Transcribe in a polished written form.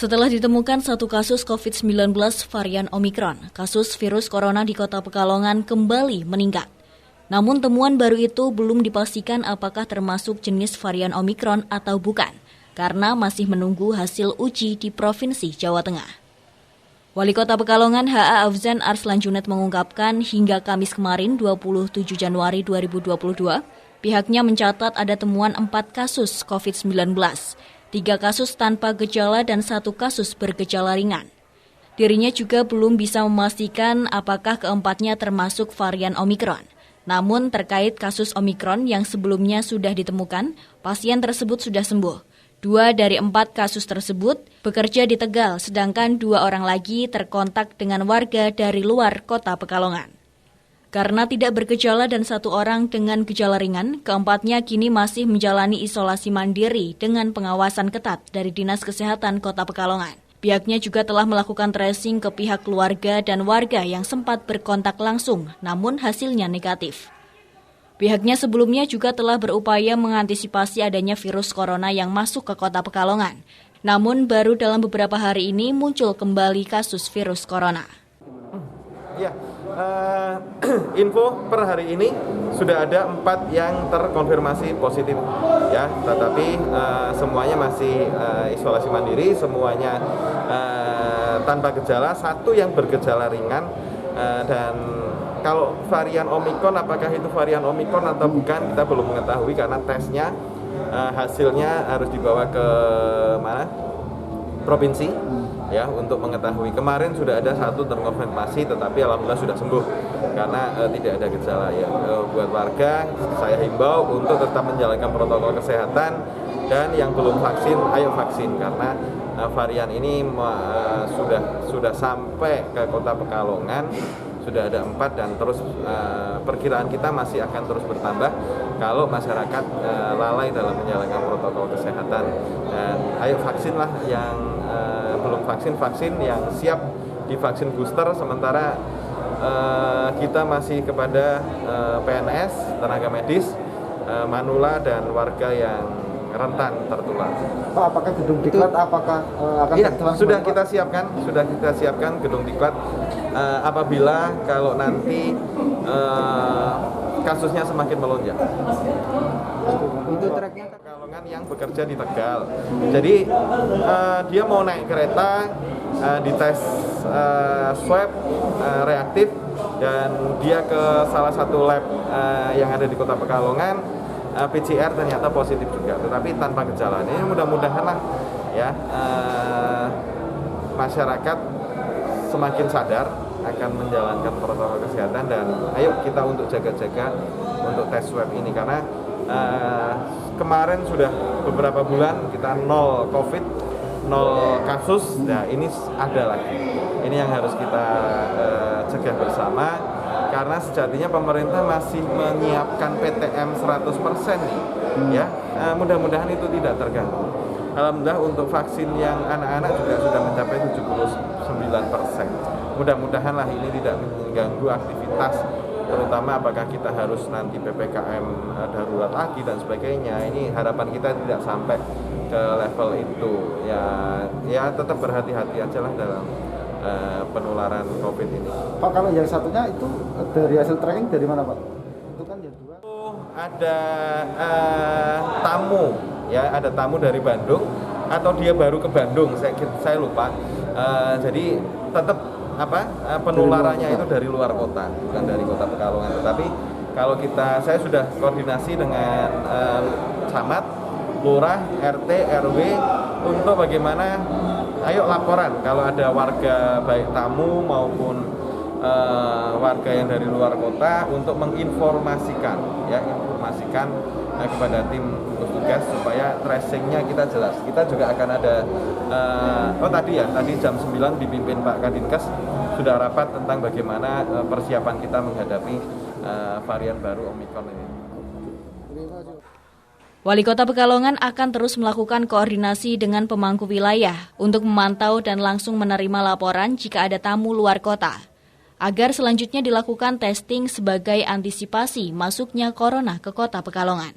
Setelah ditemukan satu kasus COVID-19 varian Omikron, kasus virus corona di Kota Pekalongan kembali meningkat. Namun temuan baru itu belum dipastikan apakah termasuk jenis varian Omikron atau bukan, karena masih menunggu hasil uji di Provinsi Jawa Tengah. Wali Kota Pekalongan H.A. Afzan Arslan Junet mengungkapkan hingga Kamis kemarin 27 Januari 2022, pihaknya mencatat ada temuan 4 kasus COVID-19, 3 kasus tanpa gejala dan 1 kasus bergejala ringan. Dirinya juga belum bisa memastikan apakah keempatnya termasuk varian Omikron. Namun terkait kasus Omikron yang sebelumnya sudah ditemukan, pasien tersebut sudah sembuh. 2 dari 4 kasus tersebut bekerja di Tegal, sedangkan 2 orang lagi terkontak dengan warga dari luar Kota Pekalongan. Karena tidak bergejala dan 1 orang dengan gejala ringan, keempatnya kini masih menjalani isolasi mandiri dengan pengawasan ketat dari Dinas Kesehatan Kota Pekalongan. Pihaknya juga telah melakukan tracing ke pihak keluarga dan warga yang sempat berkontak langsung, namun hasilnya negatif. Pihaknya sebelumnya juga telah berupaya mengantisipasi adanya virus corona yang masuk ke Kota Pekalongan. Namun baru dalam beberapa hari ini muncul kembali kasus virus corona. Ya, info per hari ini sudah ada 4 yang terkonfirmasi positif, ya. Tetapi semuanya masih isolasi mandiri, semuanya tanpa gejala, 1 yang bergejala ringan dan kalau varian Omikron, apakah itu varian Omikron atau bukan, kita belum mengetahui karena tesnya hasilnya harus dibawa ke mana? Provinsi, ya, untuk mengetahui. Kemarin sudah ada 1 terkonfirmasi, tetapi alhamdulillah sudah sembuh karena tidak ada gejala. Ya, buat warga saya himbau untuk tetap menjalankan protokol kesehatan dan yang belum vaksin, ayo vaksin karena varian ini sudah sampai ke Kota Pekalongan. Sudah ada 4 dan terus perkiraan kita masih akan terus bertambah kalau masyarakat lalai dalam menjalankan protokol kesehatan. Dan ayo vaksinlah yang belum vaksin, yang siap divaksin booster, sementara kita masih kepada PNS, tenaga medis, manula dan warga yang rentan tertular. Pak, apakah gedung diklat akan sudah kita siapkan gedung diklat apabila kalau nanti kasusnya semakin melonjak. Itu tracknya Pekalongan yang bekerja di Tegal. Jadi dia mau naik kereta, dites swab reaktif dan dia ke salah satu lab yang ada di Kota Pekalongan. PCR ternyata positif juga, tetapi tanpa gejala. Ini mudah-mudahan lah ya masyarakat semakin sadar akan menjalankan protokol kesehatan dan ayo kita untuk jaga-jaga untuk tes swab ini karena kemarin sudah beberapa bulan kita 0 COVID, 0 kasus. Nah ini ada lagi. Ini yang harus kita cegah bersama. Karena sejatinya pemerintah masih menyiapkan PTM 100% nih, ya. Mudah-mudahan itu tidak terganggu. Alhamdulillah untuk vaksin yang anak-anak juga sudah mencapai 79%. Mudah-mudahan lah ini tidak mengganggu aktivitas, terutama apakah kita harus nanti PPKM darurat lagi dan sebagainya. Ini harapan kita tidak sampai ke level itu. Ya tetap berhati-hati aja lah dalam penularan COVID ini. Pak, kalau yang satunya itu dari hasil tracking dari mana, Pak? Itu kan yang 2. Ada tamu, ya, ada tamu dari Bandung atau dia baru ke Bandung, saya lupa. Jadi tetap penularannya itu dari luar kota, bukan dari Kota Pekalongan. Tetapi kalau saya sudah koordinasi dengan camat, lurah, RT, RW untuk bagaimana ayo laporan kalau ada warga baik tamu maupun warga yang dari luar kota untuk menginformasikan kepada tim tugas supaya tracingnya kita jelas. Kita juga akan ada tadi jam 9 dipimpin Pak Kadinkes sudah rapat tentang bagaimana persiapan kita menghadapi varian baru Omikron ini. Wali Kota Pekalongan akan terus melakukan koordinasi dengan pemangku wilayah untuk memantau dan langsung menerima laporan jika ada tamu luar kota, agar selanjutnya dilakukan testing sebagai antisipasi masuknya corona ke Kota Pekalongan.